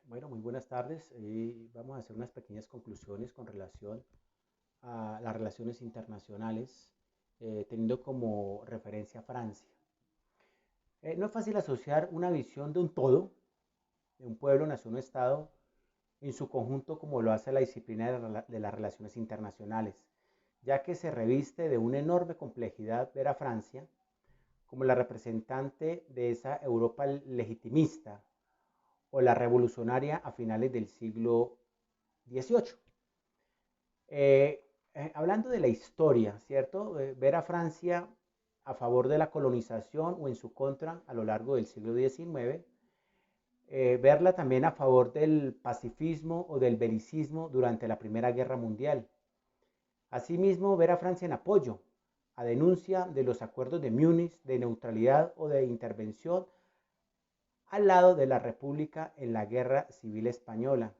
Bueno, muy buenas tardes. Vamos a hacer unas pequeñas conclusiones con relación a las relaciones internacionales, teniendo como referencia a Francia. No es fácil asociar una visión de un todo, de un pueblo, nación o Estado, en su conjunto como lo hace la disciplina de las relaciones internacionales, ya que se reviste de una enorme complejidad ver a Francia como la representante de esa Europa legitimista o la revolucionaria a finales del siglo XVIII. Hablando de la historia, ¿cierto? Ver a Francia a favor de la colonización o en su contra a lo largo del siglo XIX, verla también a favor del pacifismo o del belicismo durante la Primera Guerra Mundial. Asimismo, ver a Francia en apoyo, a denuncia de los acuerdos de Múnich de neutralidad o de intervención al lado de la República en la Guerra Civil Española.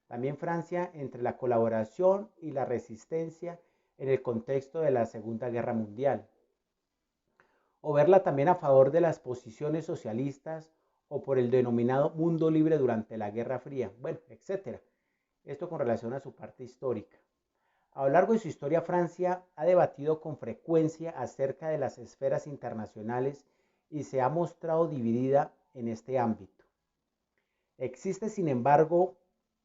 También Francia entre la colaboración y la resistencia en el contexto de la Segunda Guerra Mundial. O verla también a favor de las posiciones socialistas o por el denominado mundo libre durante la Guerra Fría, bueno, etcétera. Esto con relación a su parte histórica. A lo largo de su historia, Francia ha debatido con frecuencia acerca de las esferas internacionales y se ha mostrado dividida en este ámbito. Existe, sin embargo,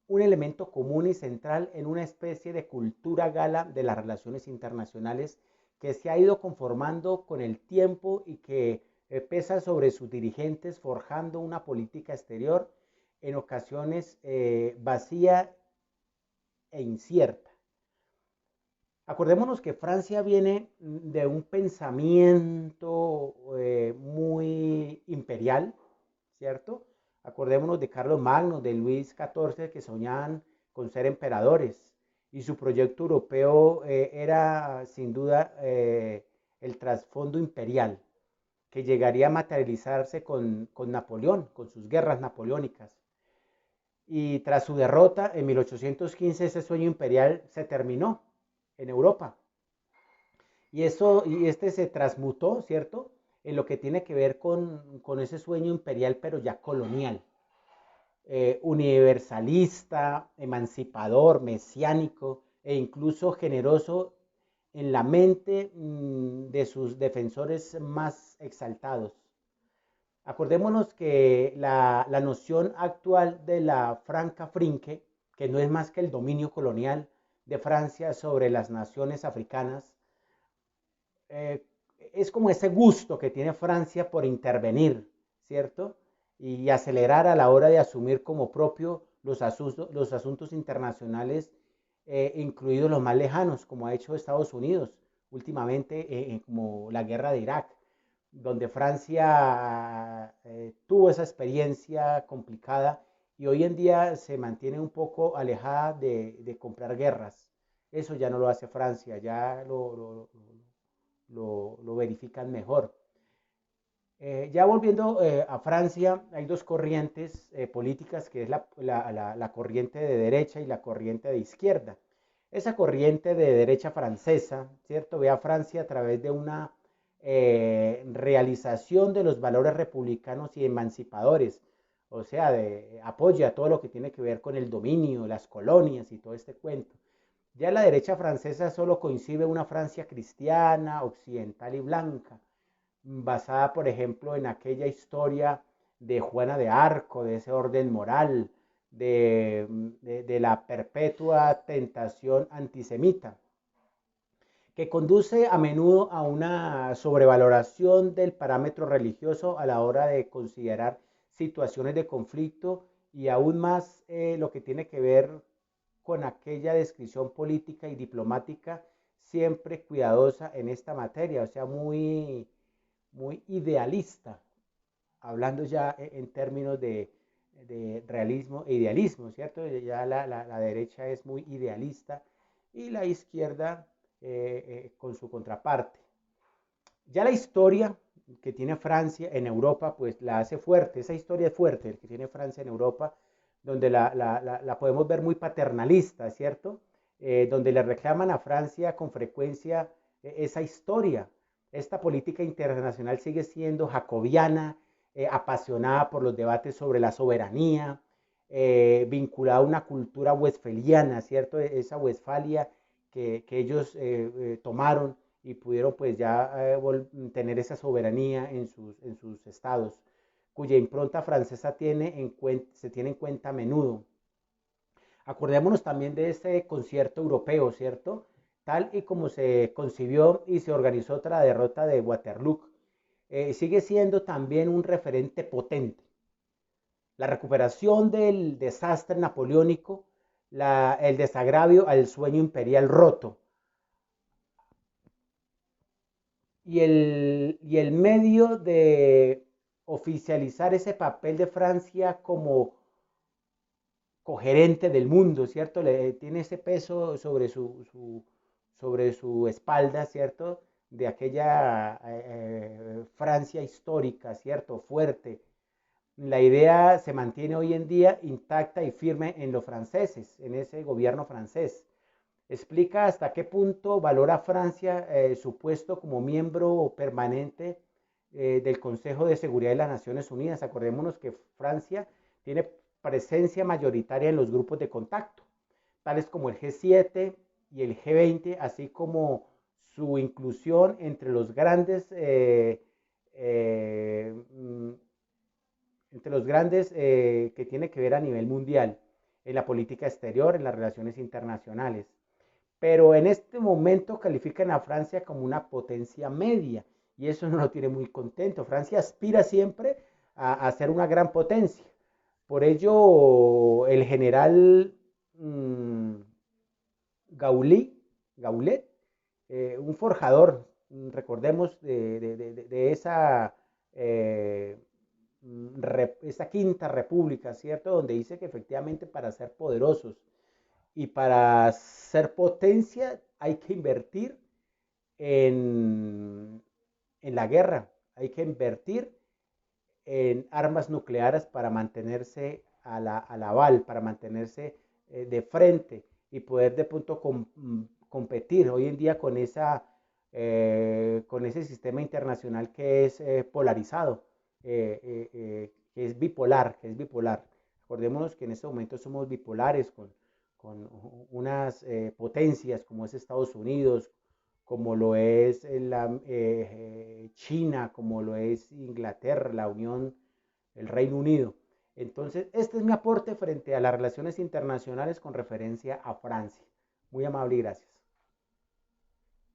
un elemento común y central en una especie de cultura gala de las relaciones internacionales que se ha ido conformando con el tiempo y que pesa sobre sus dirigentes forjando una política exterior en ocasiones vacía e incierta. Acordémonos que Francia viene de un pensamiento muy imperial, ¿cierto? Acordémonos de Carlos Magno, de Luis XIV, que soñaban con ser emperadores. Y su proyecto europeo era sin duda el trasfondo imperial, que llegaría a materializarse con Napoleón, con sus guerras napoleónicas. Y tras su derrota en 1815, ese sueño imperial se terminó en Europa. Y este se transmutó, ¿cierto? En lo que tiene que ver con ese sueño imperial, pero ya colonial, universalista, emancipador, mesiánico e incluso generoso en la mente de sus defensores más exaltados. Acordémonos que la noción actual de la franca frinque, que no es más que el dominio colonial de Francia sobre las naciones africanas, eh, es como ese gusto que tiene Francia por intervenir, ¿cierto? Y acelerar a la hora de asumir como propio los asuntos internacionales, incluidos los más lejanos, como ha hecho Estados Unidos últimamente, como la guerra de Irak, donde Francia tuvo esa experiencia complicada y hoy en día se mantiene un poco alejada de comprar guerras. Eso ya no lo hace Francia, ya lo verifican mejor. Ya volviendo a Francia, hay dos corrientes políticas, que es la corriente de derecha y la corriente de izquierda. Esa corriente de derecha francesa, ¿cierto? Ve a Francia a través de una realización de los valores republicanos y emancipadores, o sea, apoya todo lo que tiene que ver con el dominio, las colonias y todo este cuento. Ya la derecha francesa solo concibe una Francia cristiana, occidental y blanca, basada, por ejemplo, en aquella historia de Juana de Arco, de ese orden moral, de la perpetua tentación antisemita, que conduce a menudo a una sobrevaloración del parámetro religioso a la hora de considerar situaciones de conflicto y aún más lo que tiene que ver con aquella descripción política y diplomática siempre cuidadosa en esta materia, o sea, muy idealista, hablando ya en términos de realismo e idealismo, ¿cierto? Ya la derecha es muy idealista y la izquierda con su contraparte. Ya la historia que tiene Francia en Europa, pues la hace fuerte, esa historia es fuerte, que tiene Francia en Europa, donde la podemos ver muy paternalista, ¿cierto? Donde le reclaman a Francia con frecuencia esa historia. Esta política internacional sigue siendo jacobiana, apasionada por los debates sobre la soberanía, vinculado a una cultura westfaliana, ¿cierto? Esa Westfalia que ellos tomaron y pudieron pues ya tener esa soberanía en sus estados, cuya impronta francesa se tiene en cuenta a menudo. Acordémonos también de este concierto europeo, ¿cierto? Tal y como se concibió y se organizó tras la derrota de Waterloo, sigue siendo también un referente potente. La recuperación del desastre napoleónico, el desagravio al sueño imperial roto y el medio de oficializar ese papel de Francia como cogerente del mundo, ¿cierto? Tiene ese peso sobre su espalda, ¿cierto? De aquella Francia histórica, ¿cierto? Fuerte. La idea se mantiene hoy en día intacta y firme en los franceses, en ese gobierno francés. Explica hasta qué punto valora Francia su puesto como miembro permanente del Consejo de Seguridad de las Naciones Unidas. Acordémonos que Francia tiene presencia mayoritaria en los grupos de contacto, tales como el G7 y el G20, así como su inclusión entre los grandes que tiene que ver a nivel mundial, en la política exterior, en las relaciones internacionales. Pero en este momento califican a Francia como una potencia media y eso no lo tiene muy contento. Francia aspira siempre a ser una gran potencia. Por ello, el general Gaulet, un forjador, recordemos, de esa quinta república, ¿cierto? Donde dice que efectivamente para ser poderosos y para ser potencia hay que invertir en, en la guerra, hay que invertir en armas nucleares para mantenerse a la val, para mantenerse de frente y poder de punto competir hoy en día con ese sistema internacional que es polarizado, que es bipolar, Acordémonos que en este momento somos bipolares con unas potencias como es Estados Unidos, como lo es China, como lo es Inglaterra, la Unión, el Reino Unido. Entonces, este es mi aporte frente a las relaciones internacionales con referencia a Francia. Muy amable y gracias.